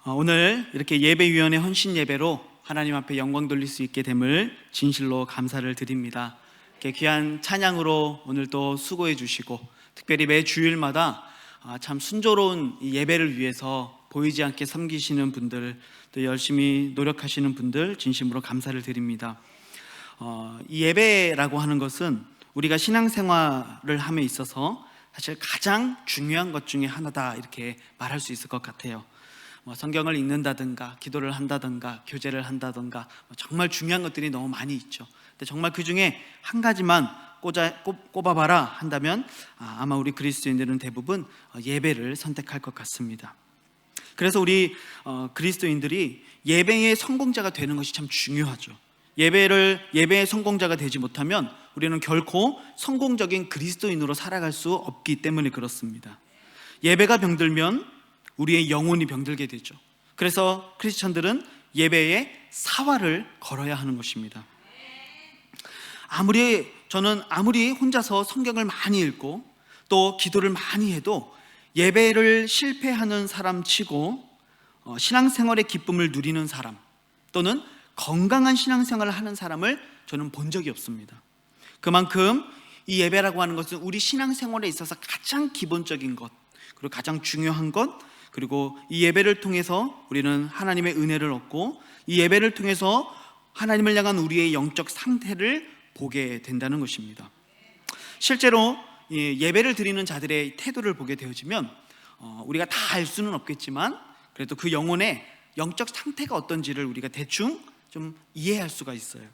오늘 이렇게 예배위원회 헌신 예배로 하나님 앞에 영광 돌릴 수 있게 됨을 진실로 감사를 드립니다. 이렇게 귀한 찬양으로 오늘도 수고해 주시고, 특별히 매 주일마다 참 순조로운 이 예배를 위해서 보이지 않게 섬기시는 분들, 또 열심히 노력하시는 분들 진심으로 감사를 드립니다. 이 예배라고 하는 것은 우리가 신앙생활을 함에 있어서 사실 가장 중요한 것 중에 하나다, 이렇게 말할 수 있을 것 같아요. 성경을 읽는다든가 기도를 한다든가 교제를 한다든가 정말 중요한 것들이 너무 많이 있죠. 근데 정말 그 중에 한 가지만 꼽아봐라 한다면 아마 우리 그리스도인들은 대부분 예배를 선택할 것 같습니다. 그래서 우리 그리스도인들이 예배의 성공자가 되는 것이 참 중요하죠. 예배의 성공자가 되지 못하면 우리는 결코 성공적인 그리스도인으로 살아갈 수 없기 때문에 그렇습니다. 예배가 병들면 우리의 영혼이 병들게 되죠. 그래서 크리스천들은 예배에 사활을 걸어야 하는 것입니다. 저는 아무리 혼자서 성경을 많이 읽고 또 기도를 많이 해도 예배를 실패하는 사람 치고 신앙생활의 기쁨을 누리는 사람, 또는 건강한 신앙생활을 하는 사람을 저는 본 적이 없습니다. 그만큼 이 예배라고 하는 것은 우리 신앙생활에 있어서 가장 기본적인 것, 그리고 가장 중요한 것, 그리고 이 예배를 통해서 우리는 하나님의 은혜를 얻고, 이 예배를 통해서 하나님을 향한 우리의 영적 상태를 보게 된다는 것입니다. 실제로 예배를 드리는 자들의 태도를 보게 되어지면 우리가 다 알 수는 없겠지만 그래도 그 영혼의 영적 상태가 어떤지를 우리가 대충 좀 이해할 수가 있어요.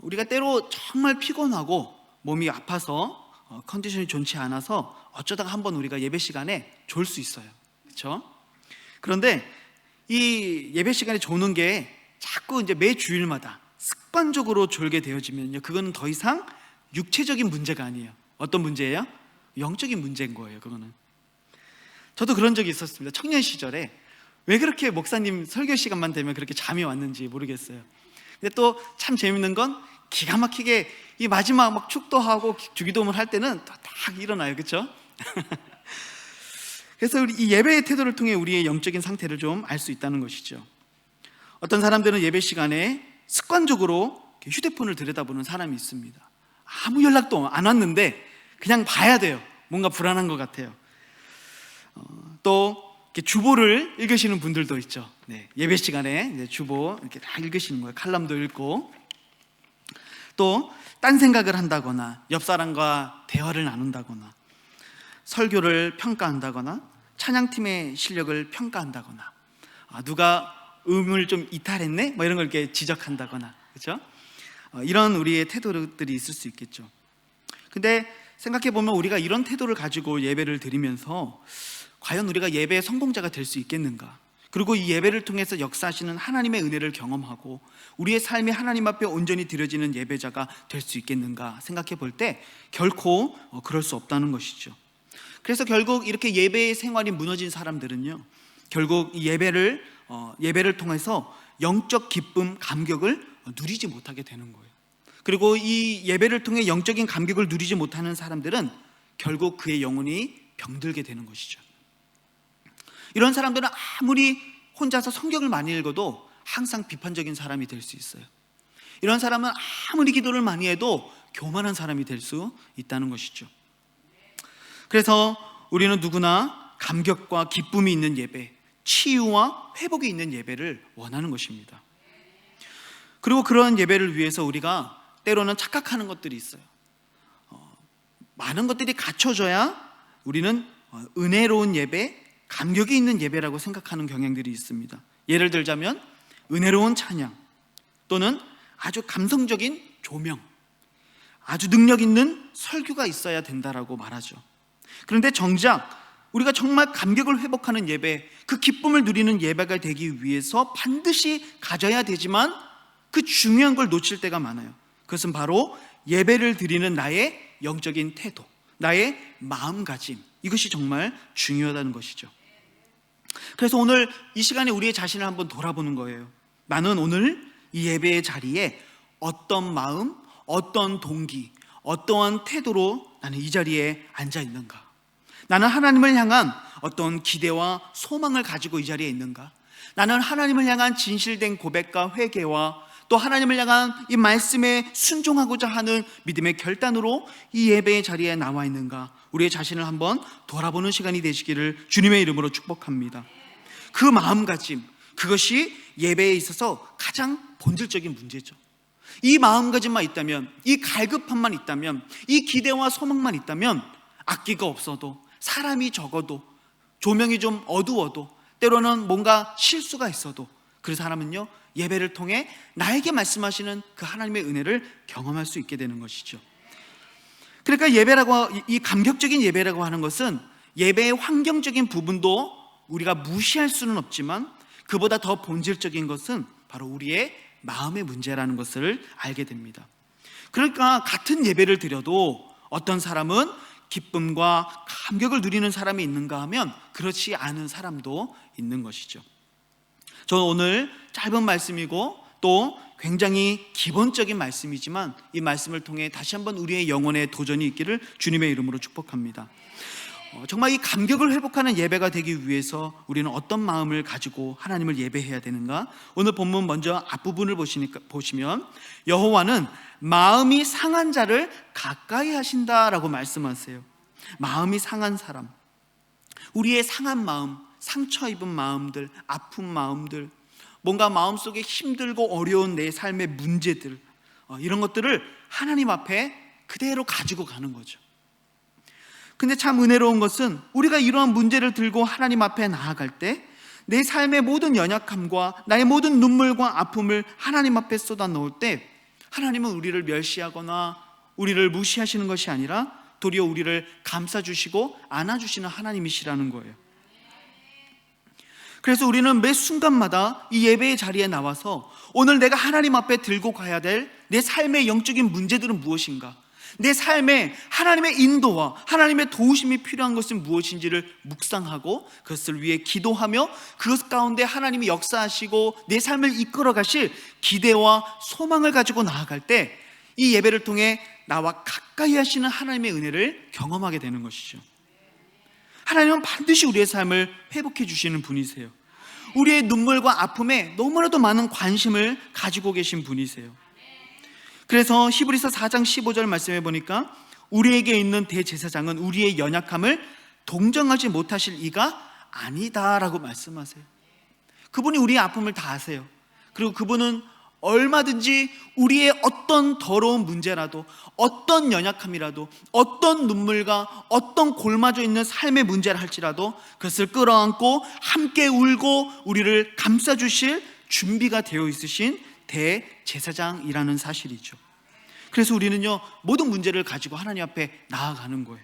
우리가 때로 정말 피곤하고 몸이 아파서 컨디션이 좋지 않아서 어쩌다가 한번 우리가 예배 시간에 졸 수 있어요. 그렇죠? 그런데 이 예배 시간에 조는 게 자꾸 이제 매 주일마다 습관적으로 졸게 되어지면요, 그건 더 이상 육체적인 문제가 아니에요. 어떤 문제예요? 영적인 문제인 거예요. 그거는. 저도 그런 적이 있었습니다. 청년 시절에 왜 그렇게 목사님 설교 시간만 되면 그렇게 잠이 왔는지 모르겠어요. 근데 또 참 재밌는 건 기가 막히게 이 마지막 막 축도하고 주기도문을 할 때는 또 딱 일어나요. 그렇죠? 그래서 우리 이 예배의 태도를 통해 우리의 영적인 상태를 좀 알 수 있다는 것이죠. 어떤 사람들은 예배 시간에 습관적으로 휴대폰을 들여다보는 사람이 있습니다. 아무 연락도 안 왔는데 그냥 봐야 돼요. 뭔가 불안한 것 같아요. 또 이렇게 주보를 읽으시는 분들도 있죠. 예배 시간에 이제 주보 이렇게 다 읽으시는 거예요. 칼럼도 읽고, 또 딴 생각을 한다거나 옆 사람과 대화를 나눈다거나 설교를 평가한다거나 찬양팀의 실력을 평가한다거나 누가 음을 좀 이탈했네? 뭐 이런 걸 이렇게 지적한다거나, 그렇죠? 이런 우리의 태도들이 있을 수 있겠죠. 근데 생각해 보면 우리가 이런 태도를 가지고 예배를 드리면서 과연 우리가 예배의 성공자가 될 수 있겠는가? 그리고 이 예배를 통해서 역사하시는 하나님의 은혜를 경험하고 우리의 삶이 하나님 앞에 온전히 드려지는 예배자가 될 수 있겠는가 생각해 볼 때 결코 그럴 수 없다는 것이죠. 그래서 결국 이렇게 예배의 생활이 무너진 사람들은요, 결국 이 예배를 통해서 영적 기쁨, 감격을 누리지 못하게 되는 거예요. 그리고 이 예배를 통해 영적인 감격을 누리지 못하는 사람들은 결국 그의 영혼이 병들게 되는 것이죠. 이런 사람들은 아무리 혼자서 성경을 많이 읽어도 항상 비판적인 사람이 될 수 있어요. 이런 사람은 아무리 기도를 많이 해도 교만한 사람이 될 수 있다는 것이죠. 그래서 우리는 누구나 감격과 기쁨이 있는 예배, 치유와 회복이 있는 예배를 원하는 것입니다. 그리고 그런 예배를 위해서 우리가 때로는 착각하는 것들이 있어요. 많은 것들이 갖춰져야 우리는 은혜로운 예배, 감격이 있는 예배라고 생각하는 경향들이 있습니다. 예를 들자면 은혜로운 찬양, 또는 아주 감성적인 조명, 아주 능력 있는 설교가 있어야 된다라고 말하죠. 그런데 정작 우리가 정말 감격을 회복하는 예배, 그 기쁨을 누리는 예배가 되기 위해서 반드시 가져야 되지만 그 중요한 걸 놓칠 때가 많아요. 그것은 바로 예배를 드리는 나의 영적인 태도, 나의 마음가짐, 이것이 정말 중요하다는 것이죠. 그래서 오늘 이 시간에 우리의 자신을 한번 돌아보는 거예요. 나는 오늘 이 예배의 자리에 어떤 마음, 어떤 동기, 어떠한 태도로 나는 이 자리에 앉아 있는가? 나는 하나님을 향한 어떤 기대와 소망을 가지고 이 자리에 있는가? 나는 하나님을 향한 진실된 고백과 회개와 또 하나님을 향한 이 말씀에 순종하고자 하는 믿음의 결단으로 이 예배의 자리에 나와 있는가? 우리의 자신을 한번 돌아보는 시간이 되시기를 주님의 이름으로 축복합니다. 그 마음가짐, 그것이 예배에 있어서 가장 본질적인 문제죠. 이 마음가짐만 있다면, 이 갈급함만 있다면, 이 기대와 소망만 있다면 악기가 없어도, 사람이 적어도, 조명이 좀 어두워도, 때로는 뭔가 실수가 있어도 그 사람은요, 예배를 통해 나에게 말씀하시는 그 하나님의 은혜를 경험할 수 있게 되는 것이죠. 그러니까 예배라고, 이 감격적인 예배라고 하는 것은 예배의 환경적인 부분도 우리가 무시할 수는 없지만 그보다 더 본질적인 것은 바로 우리의 마음의 문제라는 것을 알게 됩니다. 그러니까 같은 예배를 드려도 어떤 사람은 기쁨과 감격을 누리는 사람이 있는가 하면 그렇지 않은 사람도 있는 것이죠. 저는 오늘 짧은 말씀이고 또 굉장히 기본적인 말씀이지만 이 말씀을 통해 다시 한번 우리의 영혼에 도전이 있기를 주님의 이름으로 축복합니다. 정말 이 감격을 회복하는 예배가 되기 위해서 우리는 어떤 마음을 가지고 하나님을 예배해야 되는가? 오늘 본문 먼저 앞부분을 보시면 여호와는 마음이 상한 자를 가까이 하신다라고 말씀하세요. 마음이 상한 사람, 우리의 상한 마음, 상처 입은 마음들, 아픈 마음들, 뭔가 마음속에 힘들고 어려운 내 삶의 문제들, 이런 것들을 하나님 앞에 그대로 가지고 가는 거죠. 근데 참 은혜로운 것은 우리가 이러한 문제를 들고 하나님 앞에 나아갈 때 내 삶의 모든 연약함과 나의 모든 눈물과 아픔을 하나님 앞에 쏟아 놓을 때 하나님은 우리를 멸시하거나 우리를 무시하시는 것이 아니라 도리어 우리를 감싸주시고 안아주시는 하나님이시라는 거예요. 그래서 우리는 매 순간마다 이 예배의 자리에 나와서 오늘 내가 하나님 앞에 들고 가야 될 내 삶의 영적인 문제들은 무엇인가? 내 삶에 하나님의 인도와 하나님의 도우심이 필요한 것은 무엇인지를 묵상하고 그것을 위해 기도하며 그것 가운데 하나님이 역사하시고 내 삶을 이끌어 가실 기대와 소망을 가지고 나아갈 때 이 예배를 통해 나와 가까이 하시는 하나님의 은혜를 경험하게 되는 것이죠. 하나님은 반드시 우리의 삶을 회복해 주시는 분이세요. 우리의 눈물과 아픔에 너무나도 많은 관심을 가지고 계신 분이세요. 그래서 히브리서 4장 15절 말씀해 보니까 우리에게 있는 대제사장은 우리의 연약함을 동정하지 못하실 이가 아니다라고 말씀하세요. 그분이 우리의 아픔을 다 아세요. 그리고 그분은 얼마든지 우리의 어떤 더러운 문제라도, 어떤 연약함이라도, 어떤 눈물과 어떤 골마져 있는 삶의 문제를 할지라도 그것을 끌어안고 함께 울고 우리를 감싸주실 준비가 되어 있으신 대제사장이라는 사실이죠. 그래서 우리는요, 모든 문제를 가지고 하나님 앞에 나아가는 거예요.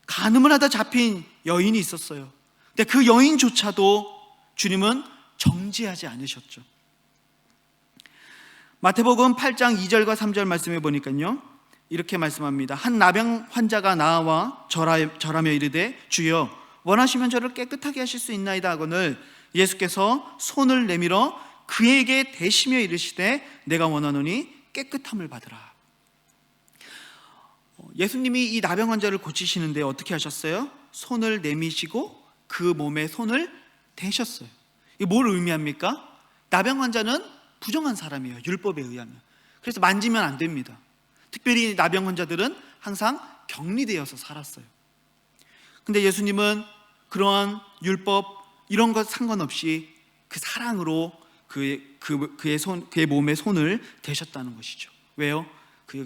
간음을 하다 잡힌 여인이 있었어요. 근데 그 여인조차도 주님은 정죄하지 않으셨죠. 마태복음 8장 2절과 3절 말씀해 보니까요, 이렇게 말씀합니다. 한 나병 환자가 나와 절하며 이르되 주여 원하시면 저를 깨끗하게 하실 수 있나이다 하거늘 예수께서 손을 내밀어 그에게 대시며 이르시되 내가 원하노니 깨끗함을 받으라. 예수님이 이 나병 환자를 고치시는데 어떻게 하셨어요? 손을 내미시고 그 몸에 손을 대셨어요. 이게 뭘 의미합니까? 나병 환자는 부정한 사람이에요, 율법에 의하면. 그래서 만지면 안 됩니다. 특별히 나병 환자들은 항상 격리되어서 살았어요. 근데 예수님은 그러한 율법 이런 것 상관없이 그 사랑으로 그의 몸에 손을 대셨다는 것이죠. 왜요?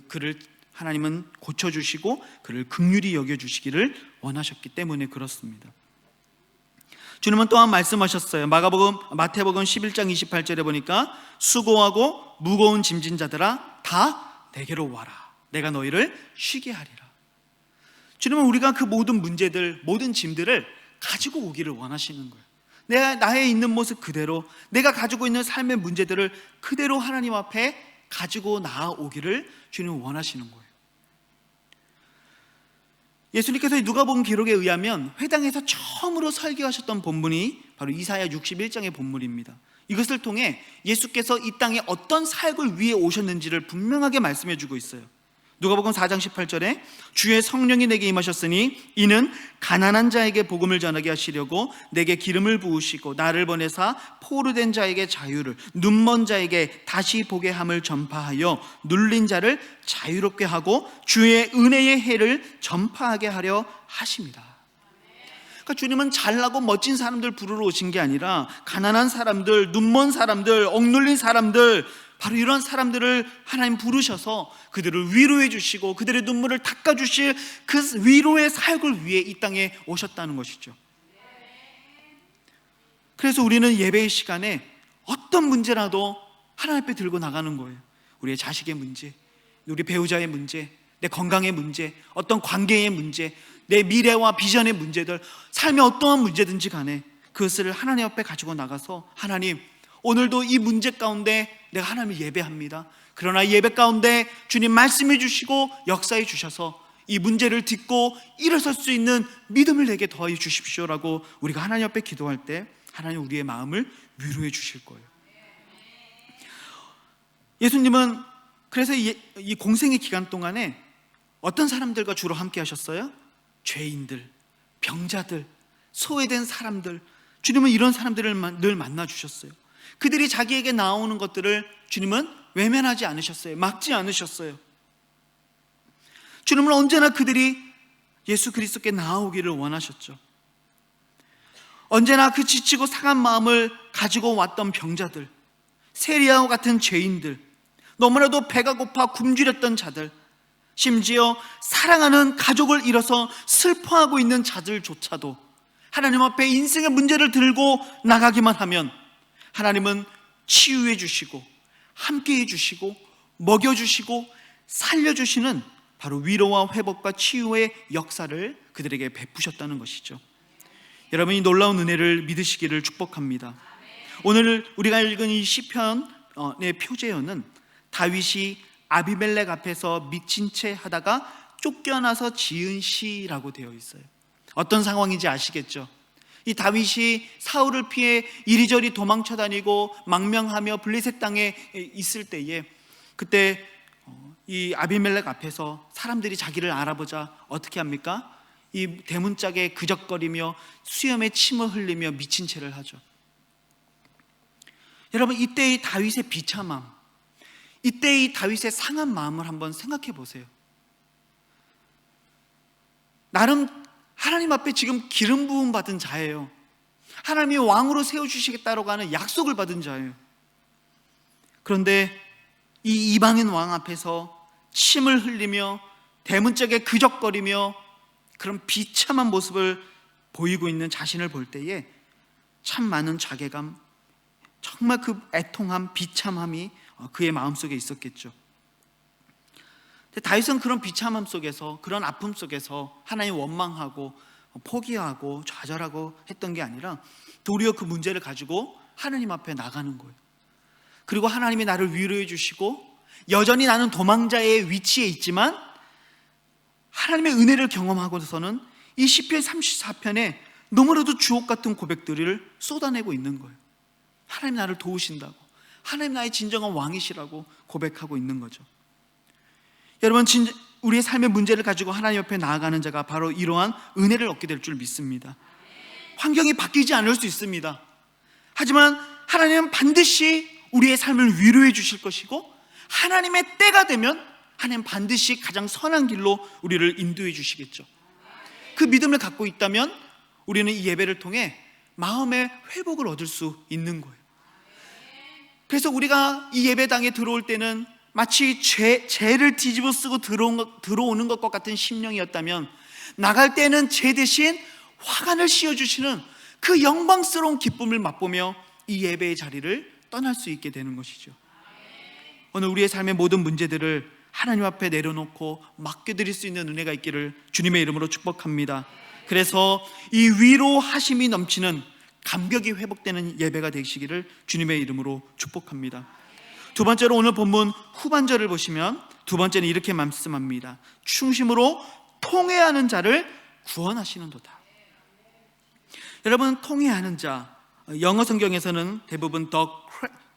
그를 하나님은 고쳐주시고 그를 긍휼히 여겨주시기를 원하셨기 때문에 그렇습니다. 주님은 또한 말씀하셨어요. 마태복음 11장 28절에 보니까 수고하고 무거운 짐진 자들아 다 내게로 와라. 내가 너희를 쉬게 하리라. 주님은 우리가 그 모든 문제들, 모든 짐들을 가지고 오기를 원하시는 거예요. 나의 있는 모습 그대로, 내가 가지고 있는 삶의 문제들을 그대로 하나님 앞에 가지고 나아오기를 주님은 원하시는 거예요. 예수님께서 누가복음 기록에 의하면 회당에서 처음으로 설교하셨던 본문이 바로 이사야 61장의 본문입니다. 이것을 통해 예수께서 이 땅에 어떤 사역을 위해 오셨는지를 분명하게 말씀해 주고 있어요. 누가복음 4장 18절에 주의 성령이 내게 임하셨으니 이는 가난한 자에게 복음을 전하게 하시려고 내게 기름을 부으시고 나를 보내사 포로된 자에게 자유를, 눈먼 자에게 다시 보게 함을 전파하여 눌린 자를 자유롭게 하고 주의 은혜의 해를 전파하게 하려 하십니다. 그러니까 주님은 잘나고 멋진 사람들 부르러 오신 게 아니라 가난한 사람들, 눈먼 사람들, 억눌린 사람들, 바로 이런 사람들을 하나님 부르셔서 그들을 위로해 주시고 그들의 눈물을 닦아주실 그 위로의 사역을 위해 이 땅에 오셨다는 것이죠. 그래서 우리는 예배의 시간에 어떤 문제라도 하나님 앞에 들고 나가는 거예요. 우리의 자식의 문제, 우리 배우자의 문제, 내 건강의 문제, 어떤 관계의 문제, 내 미래와 비전의 문제들, 삶의 어떠한 문제든지 간에 그것을 하나님 앞에 가지고 나가서 하나님, 오늘도 이 문제 가운데 내가 하나님을 예배합니다. 그러나 예배 가운데 주님 말씀해 주시고 역사해 주셔서 이 문제를 딛고 일어설 수 있는 믿음을 내게 더해 주십시오라고 우리가 하나님 앞에 기도할 때 하나님 우리의 마음을 위로해 주실 거예요. 예수님은 그래서 이 공생의 기간 동안에 어떤 사람들과 주로 함께 하셨어요? 죄인들, 병자들, 소외된 사람들, 주님은 이런 사람들을 늘 만나 주셨어요. 그들이 자기에게 나오는 것들을 주님은 외면하지 않으셨어요. 막지 않으셨어요. 주님은 언제나 그들이 예수 그리스도께 나아오기를 원하셨죠. 언제나 그 지치고 상한 마음을 가지고 왔던 병자들, 세리야와 같은 죄인들, 너무나도 배가 고파 굶주렸던 자들, 심지어 사랑하는 가족을 잃어서 슬퍼하고 있는 자들조차도 하나님 앞에 인생의 문제를 들고 나가기만 하면 하나님은 치유해 주시고 함께해 주시고 먹여주시고 살려주시는 바로 위로와 회복과 치유의 역사를 그들에게 베푸셨다는 것이죠. 여러분, 이 놀라운 은혜를 믿으시기를 축복합니다. 오늘 우리가 읽은 이 시편의 표제어는 다윗이 아비멜렉 앞에서 미친 채 하다가 쫓겨나서 지은 시라고 되어 있어요. 어떤 상황인지 아시겠죠? 이 다윗이 사울을 피해 이리저리 도망쳐 다니고 망명하며 블레셋 땅에 있을 때에 그때 이 아비멜렉 앞에서 사람들이 자기를 알아보자 어떻게 합니까? 이 대문짝에 그적거리며 수염에 침을 흘리며 미친 채를 하죠. 여러분, 이때의 다윗의 비참함, 이때의 다윗의 상한 마음을 한번 생각해 보세요. 나름 하나님 앞에 지금 기름 부음 받은 자예요. 하나님이 왕으로 세워주시겠다고 하는 약속을 받은 자예요. 그런데 이 이방인 왕 앞에서 침을 흘리며 대문짝에 그적거리며 그런 비참한 모습을 보이고 있는 자신을 볼 때에 참 많은 자괴감, 정말 그 애통함, 비참함이 그의 마음속에 있었겠죠. 다윗은 그런 비참함 속에서, 그런 아픔 속에서 하나님 원망하고 포기하고 좌절하고 했던 게 아니라 도리어 그 문제를 가지고 하나님 앞에 나가는 거예요. 그리고 하나님이 나를 위로해 주시고 여전히 나는 도망자의 위치에 있지만 하나님의 은혜를 경험하고서는 이 시편 34편에 너무나도 주옥 같은 고백들을 쏟아내고 있는 거예요. 하나님 나를 도우신다고, 하나님 나의 진정한 왕이시라고 고백하고 있는 거죠. 여러분, 우리의 삶의 문제를 가지고 하나님 옆에 나아가는 자가 바로 이러한 은혜를 얻게 될 줄 믿습니다. 환경이 바뀌지 않을 수 있습니다. 하지만 하나님은 반드시 우리의 삶을 위로해 주실 것이고 하나님의 때가 되면 하나님 반드시 가장 선한 길로 우리를 인도해 주시겠죠. 그 믿음을 갖고 있다면 우리는 이 예배를 통해 마음의 회복을 얻을 수 있는 거예요. 그래서 우리가 이 예배당에 들어올 때는 마치 죄를 뒤집어 쓰고 들어오는 것과 같은 심령이었다면 나갈 때는 죄 대신 화관을 씌워주시는 그 영광스러운 기쁨을 맛보며 이 예배의 자리를 떠날 수 있게 되는 것이죠. 오늘 우리의 삶의 모든 문제들을 하나님 앞에 내려놓고 맡겨드릴 수 있는 은혜가 있기를 주님의 이름으로 축복합니다. 그래서 이 위로하심이 넘치는 감격이 회복되는 예배가 되시기를 주님의 이름으로 축복합니다. 두 번째로 오늘 본문 후반절을 보시면 두 번째는 이렇게 말씀합니다. 충심으로 통회하는 자를 구원하시는도다. 여러분, 통회하는 자, 영어 성경에서는 대부분 the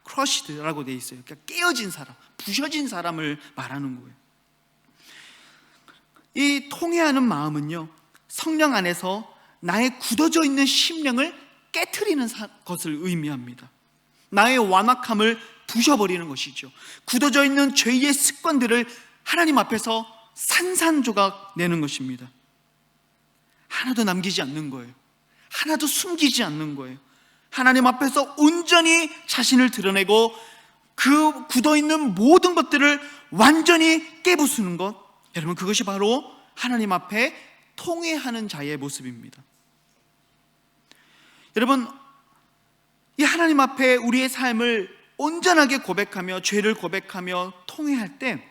crushed라고 되어 있어요. 그러니까 깨어진 사람, 부셔진 사람을 말하는 거예요. 이 통회하는 마음은요, 성령 안에서 나의 굳어져 있는 심령을 깨트리는 것을 의미합니다. 나의 완악함을 부셔버리는 것이죠. 굳어져 있는 죄의 습관들을 하나님 앞에서 산산조각 내는 것입니다. 하나도 남기지 않는 거예요. 하나도 숨기지 않는 거예요. 하나님 앞에서 온전히 자신을 드러내고 그 굳어있는 모든 것들을 완전히 깨부수는 것, 여러분, 그것이 바로 하나님 앞에 통회하는 자의 모습입니다. 여러분, 이 하나님 앞에 우리의 삶을 온전하게 고백하며 죄를 고백하며 통회할 때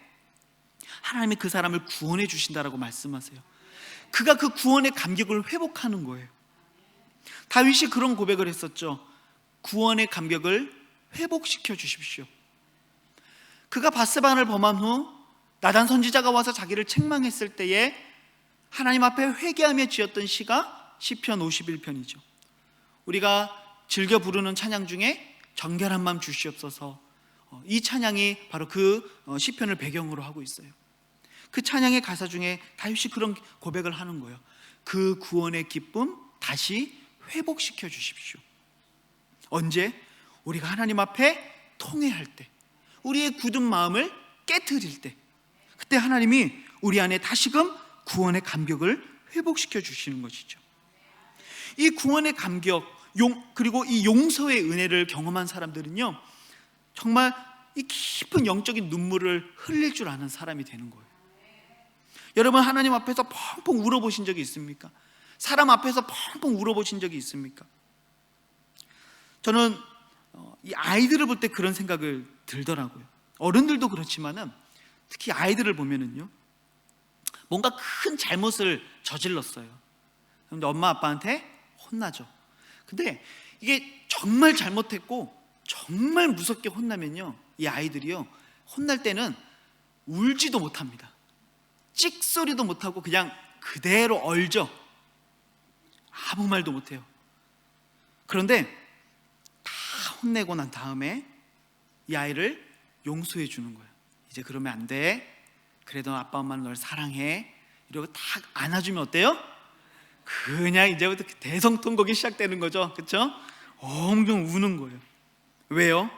하나님이 그 사람을 구원해 주신다라고 말씀하세요. 그가 그 구원의 감격을 회복하는 거예요. 다윗이 그런 고백을 했었죠. 구원의 감격을 회복시켜 주십시오. 그가 밧세바를 범한 후 나단 선지자가 와서 자기를 책망했을 때에 하나님 앞에 회개하며 지었던 시가 시편 51편이죠. 우리가 즐겨 부르는 찬양 중에 정결한 마음 주시옵소서, 이 찬양이 바로 그 시편을 배경으로 하고 있어요. 그 찬양의 가사 중에 다윗이 그런 고백을 하는 거예요. 그 구원의 기쁨 다시 회복시켜 주십시오. 언제? 우리가 하나님 앞에 통회할 때, 우리의 굳은 마음을 깨트릴 때, 그때 하나님이 우리 안에 다시금 구원의 감격을 회복시켜 주시는 것이죠. 이 구원의 감격, 그리고 이 용서의 은혜를 경험한 사람들은요, 정말 이 깊은 영적인 눈물을 흘릴 줄 아는 사람이 되는 거예요. 여러분, 하나님 앞에서 펑펑 울어보신 적이 있습니까? 사람 앞에서 펑펑 울어보신 적이 있습니까? 저는 이 아이들을 볼 때 그런 생각을 들더라고요. 어른들도 그렇지만은 특히 아이들을 보면은요, 뭔가 큰 잘못을 저질렀어요. 그런데 엄마 아빠한테 혼나죠. 근데 이게 정말 잘못했고 정말 무섭게 혼나면요, 이 아이들이요, 혼날 때는 울지도 못합니다. 찍소리도 못하고 그냥 그대로 얼죠. 아무 말도 못해요. 그런데 다 혼내고 난 다음에 이 아이를 용서해 주는 거예요. 이제 그러면 안 돼. 그래도 아빠 엄마는 널 사랑해. 이러고 딱 안아주면 어때요? 그냥 이제부터 대성통곡이 시작되는 거죠. 그렇죠? 엄청 우는 거예요. 왜요?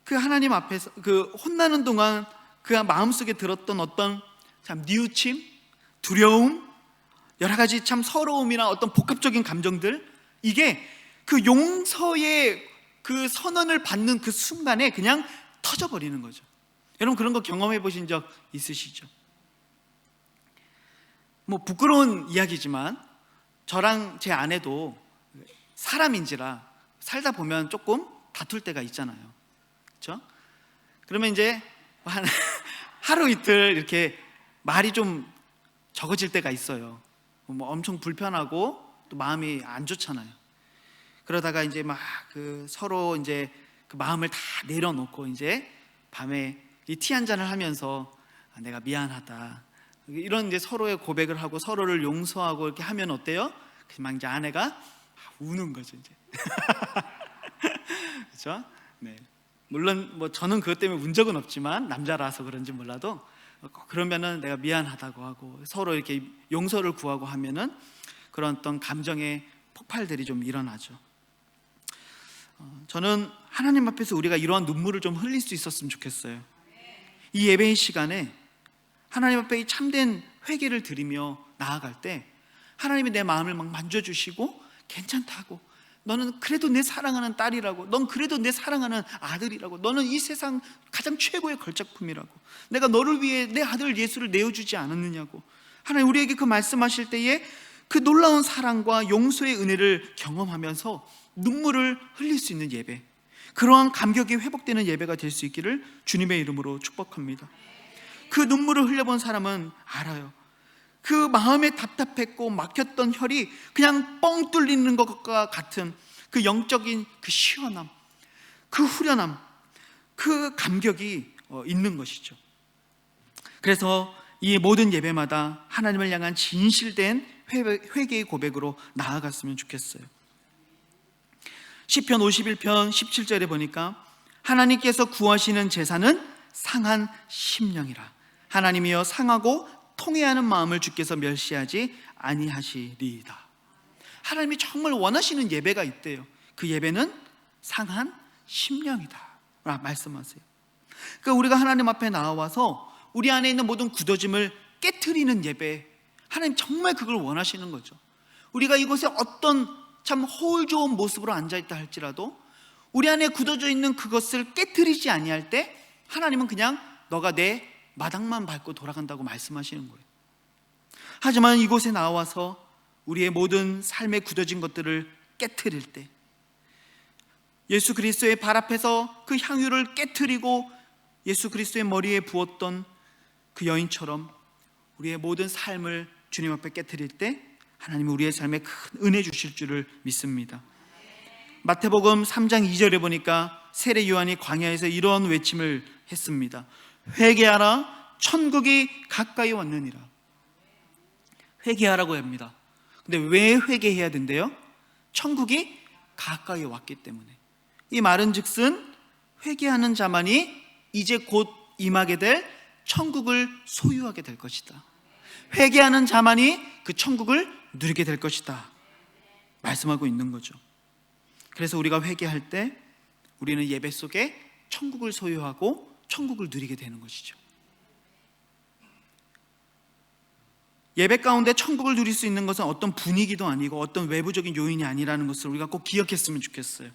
그 하나님 앞에서 그 혼나는 동안 그 마음속에 들었던 어떤 참 뉘우침, 두려움, 여러 가지 참 서러움이나 어떤 복합적인 감정들, 이게 그 용서의 그 선언을 받는 그 순간에 그냥 터져버리는 거죠. 여러분, 그런 거 경험해 보신 적 있으시죠? 뭐 부끄러운 이야기지만 저랑 제 아내도 사람인지라 살다 보면 조금 다툴 때가 있잖아요. 그렇죠? 그러면 이제 하루 이틀 이렇게 말이 좀 적어질 때가 있어요. 뭐 엄청 불편하고 또 마음이 안 좋잖아요. 그러다가 이제 막 그 서로 이제 그 마음을 다 내려놓고 이제 밤에 이 티 한 잔을 하면서 내가 미안하다, 이런 이제 서로의 고백을 하고 서로를 용서하고 이렇게 하면 어때요? 막 이제 아내가 우는 거죠, 이제. 그렇죠? 네. 물론 뭐 저는 그것 때문에 운 적은 없지만 남자라서 그런지 몰라도 그러면은 내가 미안하다고 하고 서로 이렇게 용서를 구하고 하면은 그런 어떤 감정의 폭발들이 좀 일어나죠. 저는 하나님 앞에서 우리가 이러한 눈물을 좀 흘릴 수 있었으면 좋겠어요. 이 예배의 시간에 하나님 앞에 이 참된 회개를 드리며 나아갈 때 하나님이 내 마음을 막 만져주시고 괜찮다고, 너는 그래도 내 사랑하는 딸이라고, 넌 그래도 내 사랑하는 아들이라고, 너는 이 세상 가장 최고의 걸작품이라고, 내가 너를 위해 내 아들 예수를 내어주지 않았느냐고, 하나님 우리에게 그 말씀하실 때에 그 놀라운 사랑과 용서의 은혜를 경험하면서 눈물을 흘릴 수 있는 예배, 그러한 감격이 회복되는 예배가 될 수 있기를 주님의 이름으로 축복합니다. 그 눈물을 흘려본 사람은 알아요. 그 마음에 답답했고 막혔던 혈이 그냥 뻥 뚫리는 것과 같은 그 영적인 그 시원함, 그 후련함, 그 감격이 있는 것이죠. 그래서 이 모든 예배마다 하나님을 향한 진실된 회개의 고백으로 나아갔으면 좋겠어요. 시편 51편 17절에 보니까 하나님께서 구하시는 제사는 상한 심령이라, 하나님이여 상하고 통회하는 마음을 주께서 멸시하지 아니하시리이다. 하나님이 정말 원하시는 예배가 있대요. 그 예배는 상한 심령이다 라 말씀하세요. 그러니까 우리가 하나님 앞에 나와서 우리 안에 있는 모든 굳어짐을 깨트리는 예배, 하나님 정말 그걸 원하시는 거죠. 우리가 이곳에 어떤 참 허울 좋은 모습으로 앉아있다 할지라도 우리 안에 굳어져 있는 그것을 깨트리지 아니할 때 하나님은 그냥 너가 내 마당만 밟고 돌아간다고 말씀하시는 거예요. 하지만 이곳에 나와서 우리의 모든 삶에 굳어진 것들을 깨트릴 때, 예수 그리스도의 발 앞에서 그 향유를 깨트리고 예수 그리스도의 머리에 부었던 그 여인처럼 우리의 모든 삶을 주님 앞에 깨트릴 때 하나님은 우리의 삶에 큰 은혜 주실 줄을 믿습니다. 마태복음 3장 2절에 보니까 세례 요한이 광야에서 이런 외침을 했습니다. 회개하라, 천국이 가까이 왔느니라. 회개하라고 합니다. 근데 왜 회개해야 된대요? 천국이 가까이 왔기 때문에. 이 말은 즉슨 회개하는 자만이 이제 곧 임하게 될 천국을 소유하게 될 것이다. 회개하는 자만이 그 천국을 누리게 될 것이다 말씀하고 있는 거죠. 그래서 우리가 회개할 때 우리는 예배 속에 천국을 소유하고 천국을 누리게 되는 것이죠. 예배 가운데 천국을 누릴 수 있는 것은 어떤 분위기도 아니고 어떤 외부적인 요인이 아니라는 것을 우리가 꼭 기억했으면 좋겠어요.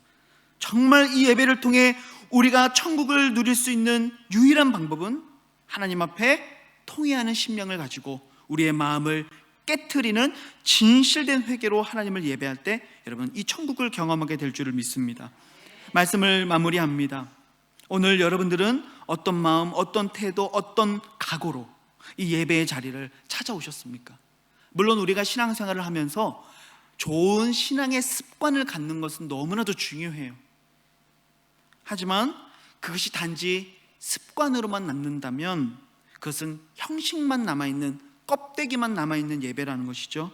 정말 이 예배를 통해 우리가 천국을 누릴 수 있는 유일한 방법은 하나님 앞에 통회하는 심령을 가지고 우리의 마음을 깨트리는 진실된 회개로 하나님을 예배할 때 여러분 이 천국을 경험하게 될 줄을 믿습니다. 말씀을 마무리합니다. 오늘 여러분들은 어떤 마음, 어떤 태도, 어떤 각오로 이 예배의 자리를 찾아오셨습니까? 물론 우리가 신앙생활을 하면서 좋은 신앙의 습관을 갖는 것은 너무나도 중요해요. 하지만 그것이 단지 습관으로만 남는다면 그것은 형식만 남아있는, 껍데기만 남아있는 예배라는 것이죠.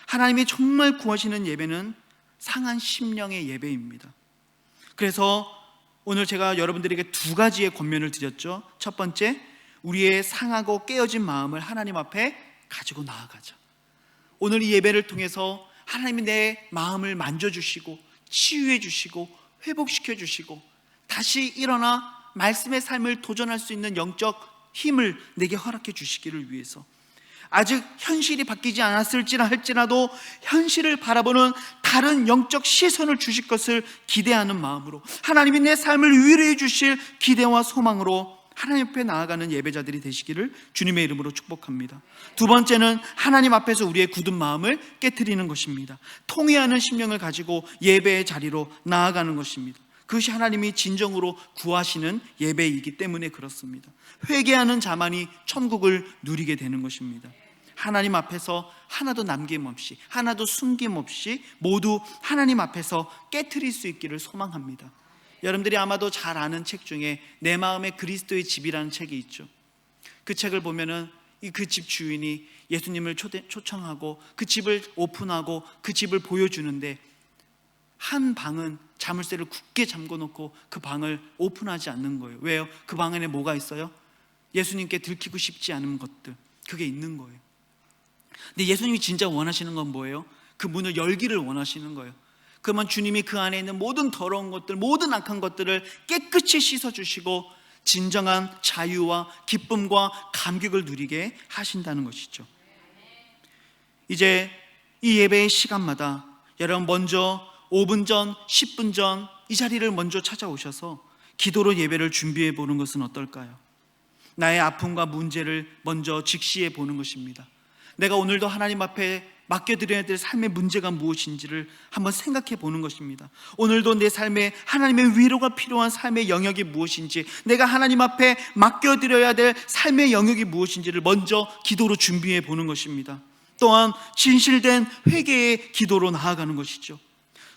하나님이 정말 구하시는 예배는 상한 심령의 예배입니다. 그래서 오늘 제가 여러분들에게 두 가지의 권면을 드렸죠. 첫 번째, 우리의 상하고 깨어진 마음을 하나님 앞에 가지고 나아가자. 오늘 이 예배를 통해서 하나님이 내 마음을 만져주시고 치유해 주시고 회복시켜 주시고 다시 일어나 말씀의 삶을 도전할 수 있는 영적 힘을 내게 허락해 주시기를 위해서, 아직 현실이 바뀌지 않았을지라 할지라도 현실을 바라보는 다른 영적 시선을 주실 것을 기대하는 마음으로, 하나님이 내 삶을 위로해 주실 기대와 소망으로 하나님 앞에 나아가는 예배자들이 되시기를 주님의 이름으로 축복합니다. 두 번째는 하나님 앞에서 우리의 굳은 마음을 깨트리는 것입니다. 통회하는 심령을 가지고 예배의 자리로 나아가는 것입니다. 그것이 하나님이 진정으로 구하시는 예배이기 때문에 그렇습니다. 회개하는 자만이 천국을 누리게 되는 것입니다. 하나님 앞에서 하나도 남김없이, 하나도 숨김없이 모두 하나님 앞에서 깨트릴 수 있기를 소망합니다. 여러분들이 아마도 잘 아는 책 중에 내 마음의 그리스도의 집이라는 책이 있죠. 그 책을 보면은 그 집 주인이 예수님을 초청하고 그 집을 오픈하고 그 집을 보여주는데, 한 방은 자물쇠를 굳게 잠궈놓고 그 방을 오픈하지 않는 거예요. 왜요? 그 방 안에 뭐가 있어요? 예수님께 들키고 싶지 않은 것들, 그게 있는 거예요. 근데 예수님이 진짜 원하시는 건 뭐예요? 그 문을 열기를 원하시는 거예요. 그러면 주님이 그 안에 있는 모든 더러운 것들, 모든 악한 것들을 깨끗이 씻어주시고 진정한 자유와 기쁨과 감격을 누리게 하신다는 것이죠. 이제 이 예배의 시간마다 여러분 먼저 5분 전, 10분 전 이 자리를 먼저 찾아오셔서 기도로 예배를 준비해 보는 것은 어떨까요? 나의 아픔과 문제를 먼저 직시해 보는 것입니다. 내가 오늘도 하나님 앞에 맡겨드려야 될 삶의 문제가 무엇인지를 한번 생각해 보는 것입니다. 오늘도 내 삶에 하나님의 위로가 필요한 삶의 영역이 무엇인지, 내가 하나님 앞에 맡겨드려야 될 삶의 영역이 무엇인지를 먼저 기도로 준비해 보는 것입니다. 또한 진실된 회개의 기도로 나아가는 것이죠.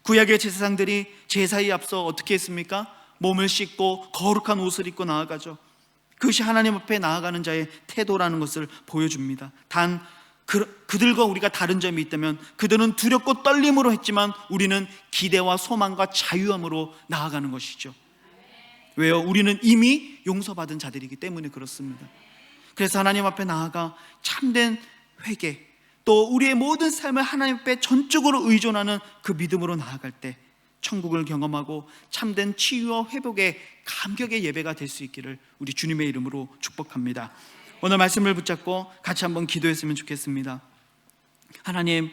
구약의 제사장들이 제사에 앞서 어떻게 했습니까? 몸을 씻고 거룩한 옷을 입고 나아가죠. 그것이 하나님 앞에 나아가는 자의 태도라는 것을 보여줍니다. 단 그들과 우리가 다른 점이 있다면 그들은 두렵고 떨림으로 했지만 우리는 기대와 소망과 자유함으로 나아가는 것이죠. 왜요? 우리는 이미 용서받은 자들이기 때문에 그렇습니다. 그래서 하나님 앞에 나아가 참된 회개, 또 우리의 모든 삶을 하나님 앞에 전적으로 의존하는 그 믿음으로 나아갈 때 천국을 경험하고 참된 치유와 회복의 감격의 예배가 될 수 있기를 우리 주님의 이름으로 축복합니다. 오늘 말씀을 붙잡고 같이 한번 기도했으면 좋겠습니다. 하나님,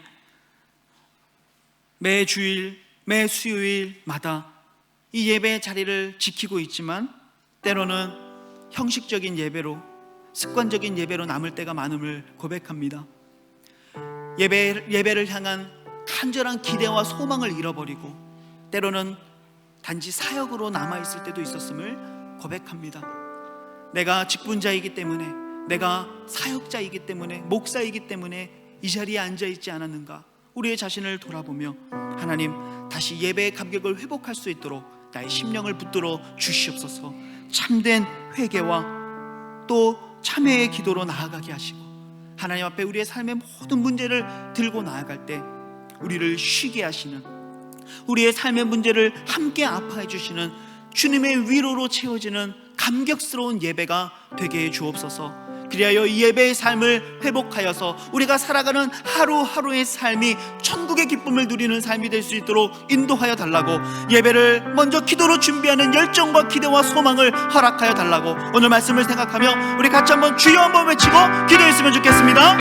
매 주일, 매 수요일마다 이 예배 자리를 지키고 있지만 때로는 형식적인 예배로, 습관적인 예배로 남을 때가 많음을 고백합니다. 예배를 향한 간절한 기대와 소망을 잃어버리고 때로는 단지 사역으로 남아있을 때도 있었음을 고백합니다. 내가 직분자이기 때문에, 내가 사역자이기 때문에, 목사이기 때문에 이 자리에 앉아있지 않았는가, 우리의 자신을 돌아보며 하나님, 다시 예배의 감격을 회복할 수 있도록 나의 심령을 붙들어 주시옵소서. 참된 회개와 또 참회의 기도로 나아가게 하시고 하나님 앞에 우리의 삶의 모든 문제를 들고 나아갈 때 우리를 쉬게 하시는, 우리의 삶의 문제를 함께 아파해 주시는 주님의 위로로 채워지는 감격스러운 예배가 되게 해 주옵소서. 그리하여 이 예배의 삶을 회복하여서 우리가 살아가는 하루하루의 삶이 천국의 기쁨을 누리는 삶이 될 수 있도록 인도하여 달라고, 예배를 먼저 기도로 준비하는 열정과 기대와 소망을 허락하여 달라고 오늘 말씀을 생각하며 우리 같이 한번 주여 한번 외치고 기도했으면 좋겠습니다.